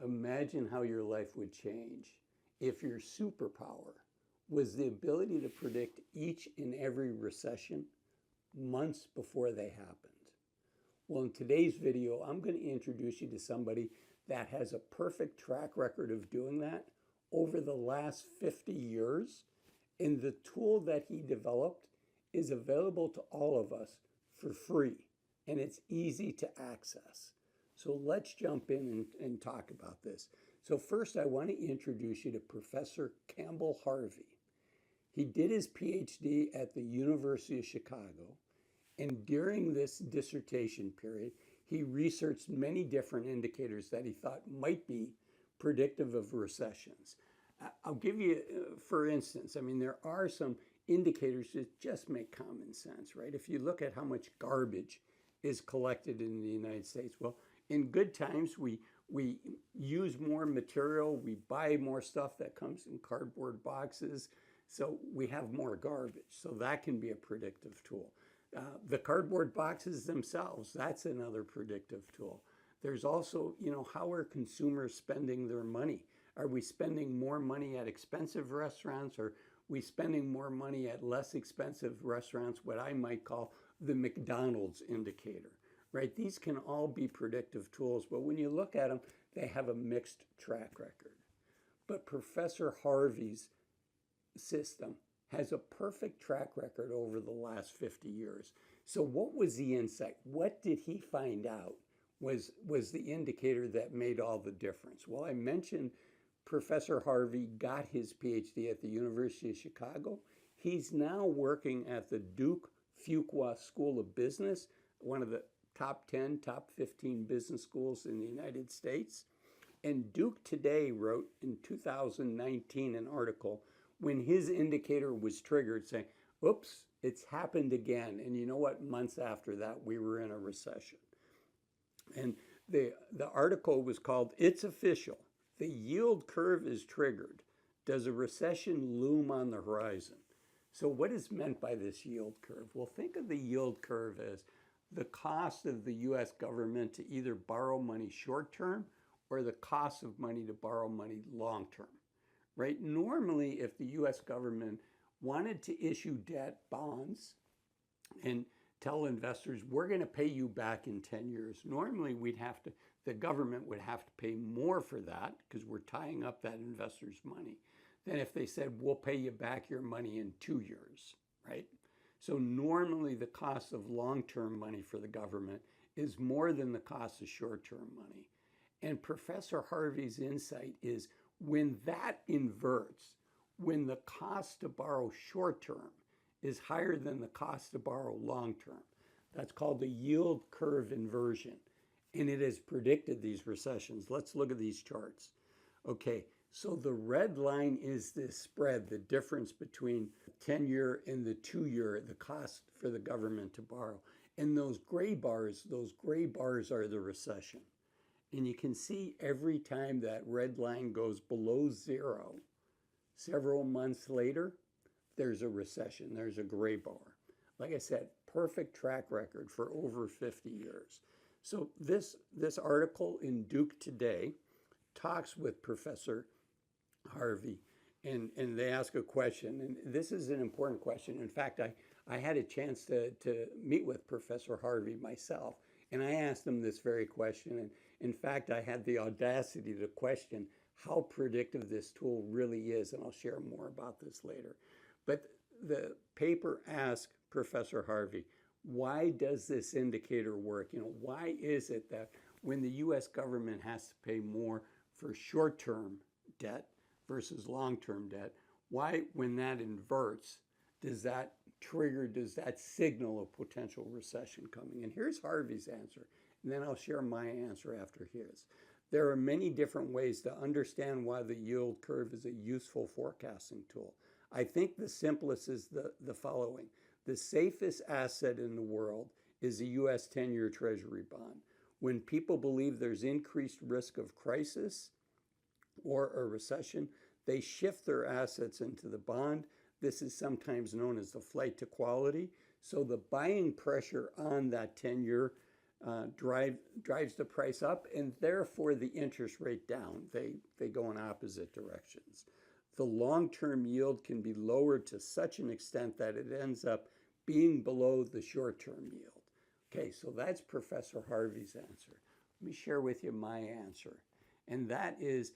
Imagine how your life would change if your superpower was the ability to predict each and every recession months before they happened. Well, in today's video, I'm going to introduce you to somebody that has a perfect track record of doing that over the last 50 years. And the tool that he developed is available to all of us for free, and it's easy to access. So let's jump in and talk about this. So first, I want to introduce you to Professor Campbell Harvey. He did his PhD at the University of Chicago, and during this dissertation period, he researched many different indicators that he thought might be predictive of recessions. I'll give you, for instance, I mean, there are some indicators that just make common sense, right? If you look at how much garbage is collected in the United States, well, in good times, we use more material, we buy more stuff that comes in cardboard boxes, so we have more garbage. So that can be a predictive tool. The cardboard boxes themselves, that's another predictive tool. There's also, how are consumers spending their money? Are we spending more money at expensive restaurants, or are we spending more money at less expensive restaurants, what I might call the McDonald's indicator, right? These can all be predictive tools, but when you look at them, they have a mixed track record. But Professor Harvey's system has a perfect track record over the last 50 years. So what was the insight? What did he find out was the indicator that made all the difference? Well, I mentioned Professor Harvey got his PhD at the University of Chicago. He's now working at the Duke Fuqua School of Business, one of the top 10, top 15 business schools in the United States. And Duke Today wrote in 2019 an article when his indicator was triggered saying, oops, it's happened again. And you know what? Months after that, we were in a recession. And the article was called, "It's Official. The Yield Curve is Triggered. Does a recession loom on the horizon?" So what is meant by this yield curve? Well, think of the yield curve as the cost of the U.S. government to either borrow money short-term or the cost of money to borrow money long-term, right? Normally, if the U.S. government wanted to issue debt bonds and tell investors, we're going to pay you back in 10 years, normally the government would have to pay more for that because we're tying up that investor's money than if they said, we'll pay you back your money in 2 years, right? So normally the cost of long-term money for the government is more than the cost of short-term money. And Professor Harvey's insight is when that inverts, when the cost to borrow short-term is higher than the cost to borrow long-term, that's called the yield curve inversion. And it has predicted these recessions. Let's look at these charts. Okay, so the red line is this spread, the difference between 10-year and the 2-year, the cost for the government to borrow. And those gray bars are the recession. And you can see every time that red line goes below zero, several months later, there's a recession, there's a gray bar. Like I said, perfect track record for over 50 years. So this article in Duke Today talks with Professor Harvey, and they ask a question, and this is an important question. In fact, I had a chance to meet with Professor Harvey myself, and I asked him this very question, and in fact, I had the audacity to question how predictive this tool really is, and I'll share more about this later. But the paper asked Professor Harvey, why does this indicator work? Why is it that when the U.S. government has to pay more for short-term debt versus long-term debt, why, when that inverts, does that signal a potential recession coming? And here's Harvey's answer, and then I'll share my answer after his. There are many different ways to understand why the yield curve is a useful forecasting tool. I think the simplest is the following. The safest asset in the world is a U.S. 10-year Treasury bond. When people believe there's increased risk of crisis or a recession, they shift their assets into the bond. This is sometimes known as the flight to quality. So the buying pressure on that 10-year drives the price up, and therefore the interest rate down. They go in opposite directions. The long-term yield can be lowered to such an extent that it ends up being below the short-term yield. Okay, so that's Professor Harvey's answer. Let me share with you my answer. And that is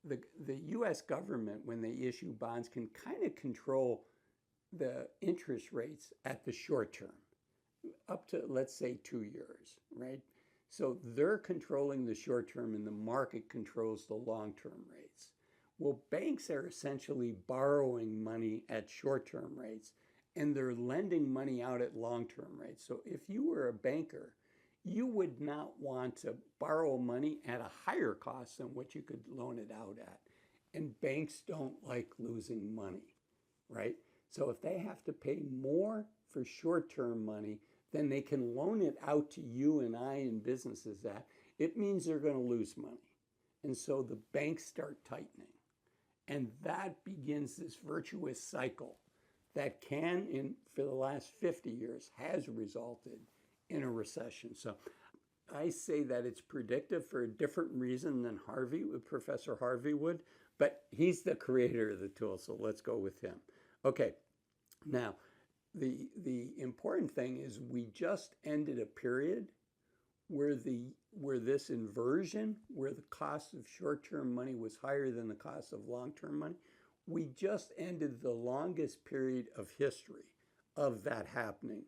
the US government, when they issue bonds, can kind of control the interest rates at the short term, up to, let's say, 2 years, right? So they're controlling the short term and the market controls the long-term rates. Well, banks are essentially borrowing money at short-term rates and they're lending money out at long-term rates. So if you were a banker, you would not want to borrow money at a higher cost than what you could loan it out at. And banks don't like losing money, right? So if they have to pay more for short-term money than they can loan it out to you and I and businesses at, it means they're going to lose money. And so the banks start tightening. And that begins this virtuous cycle that for the last 50 years, has resulted in a recession. So I say that it's predictive for a different reason than Professor Harvey would, but he's the creator of the tool, so let's go with him. Okay, now the important thing is we just ended a period where this inversion, where the cost of short-term money was higher than the cost of long-term money, we just ended the longest period of history of that happening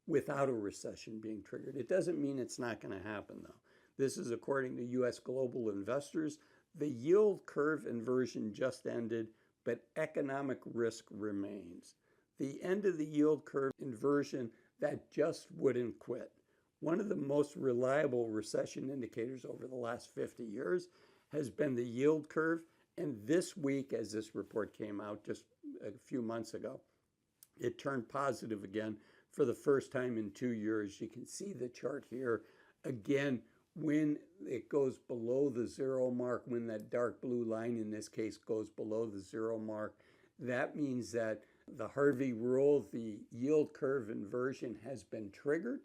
without a recession being triggered. It doesn't mean it's not going to happen, though. This is according to U.S. global investors. The yield curve inversion just ended, but economic risk remains. The end of the yield curve inversion, that just wouldn't quit. One of the most reliable recession indicators over the last 50 years has been the yield curve. And this week, as this report came out just a few months ago, it turned positive again for the first time in 2 years. You can see the chart here. Again, when it goes below the zero mark, when that dark blue line in this case goes below the zero mark, that means that the Harvey rule, the yield curve inversion, has been triggered.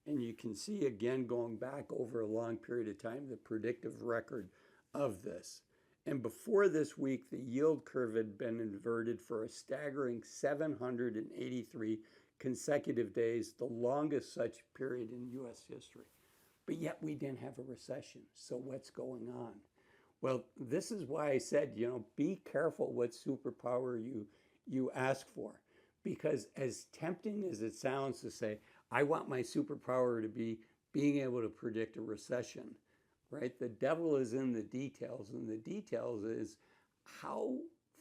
And you can see again, going back over a long period of time, the predictive record of this. And before this week, the yield curve had been inverted for a staggering 783 consecutive days, the longest such period in U.S. history. But yet we didn't have a recession. So what's going on? Well, this is why I said, be careful what superpower you ask for. Because as tempting as it sounds to say, I want my superpower to be being able to predict a recession, right? The devil is in the details, and the details is how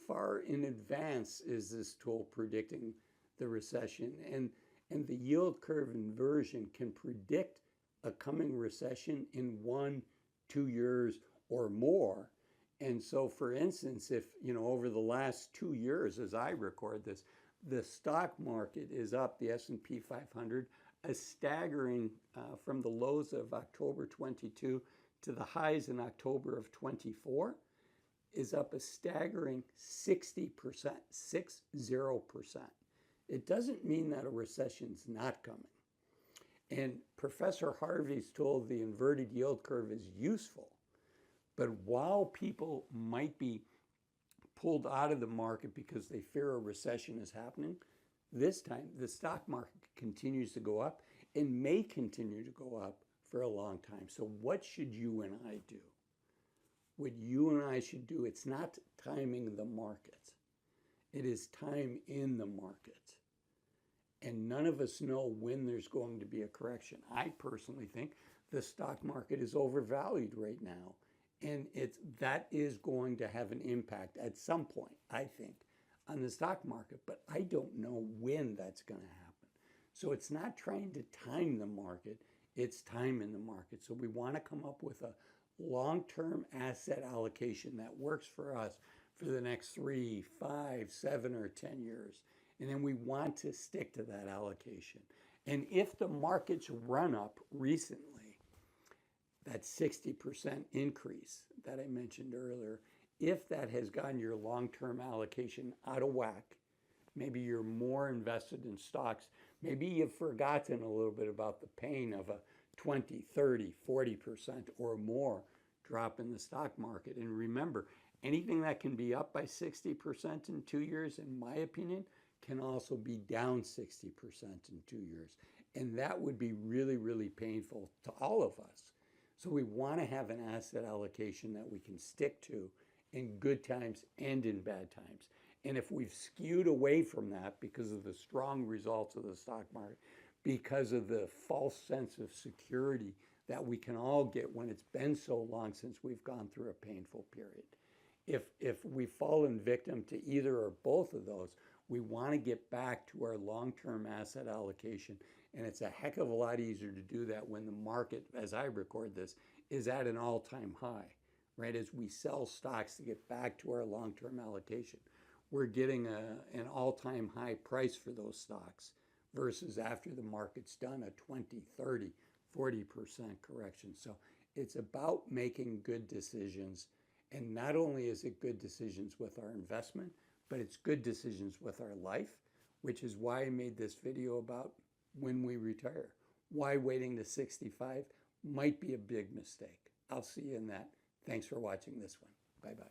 far in advance is this tool predicting the recession? And the yield curve inversion can predict a coming recession in 1, 2 years or more. And so, for instance, if, over the last 2 years, as I record this, the stock market is up, the S&P 500, a staggering, from the lows of October 22 to the highs in October of 24, is up a staggering 60%, 60%. It doesn't mean that a recession's not coming. And Professor Harvey's told the inverted yield curve is useful. But while people might be pulled out of the market because they fear a recession is happening, this time the stock market continues to go up and may continue to go up for a long time. So what should you and I do? What you and I should do, it's not timing the market. It is time in the market. And none of us know when there's going to be a correction. I personally think the stock market is overvalued right now. And that is going to have an impact at some point, I think, on the stock market. But I don't know when that's going to happen. So it's not trying to time the market. It's time in the market. So we want to come up with a long-term asset allocation that works for us for the next 3, 5, 7, or 10 years. And then we want to stick to that allocation. And if the markets run up recently, that 60% increase that I mentioned earlier, if that has gotten your long-term allocation out of whack, maybe you're more invested in stocks, maybe you've forgotten a little bit about the pain of a 20, 30, 40% or more drop in the stock market. And remember, anything that can be up by 60% in 2 years, in my opinion, can also be down 60% in 2 years. And that would be really, really painful to all of us. So we want to have an asset allocation that we can stick to in good times and in bad times. And if we've skewed away from that because of the strong results of the stock market, because of the false sense of security that we can all get when it's been so long since we've gone through a painful period. If we've fallen victim to either or both of those, we want to get back to our long-term asset allocation. And it's a heck of a lot easier to do that when the market, as I record this, is at an all-time high, right? As we sell stocks to get back to our long-term allocation, we're getting an all-time high price for those stocks versus after the market's done a 20, 30, 40% correction. So it's about making good decisions. And not only is it good decisions with our investment, but it's good decisions with our life, which is why I made this video about when we retire. Why waiting to 65 might be a big mistake. I'll see you in that. Thanks for watching this one. Bye-bye.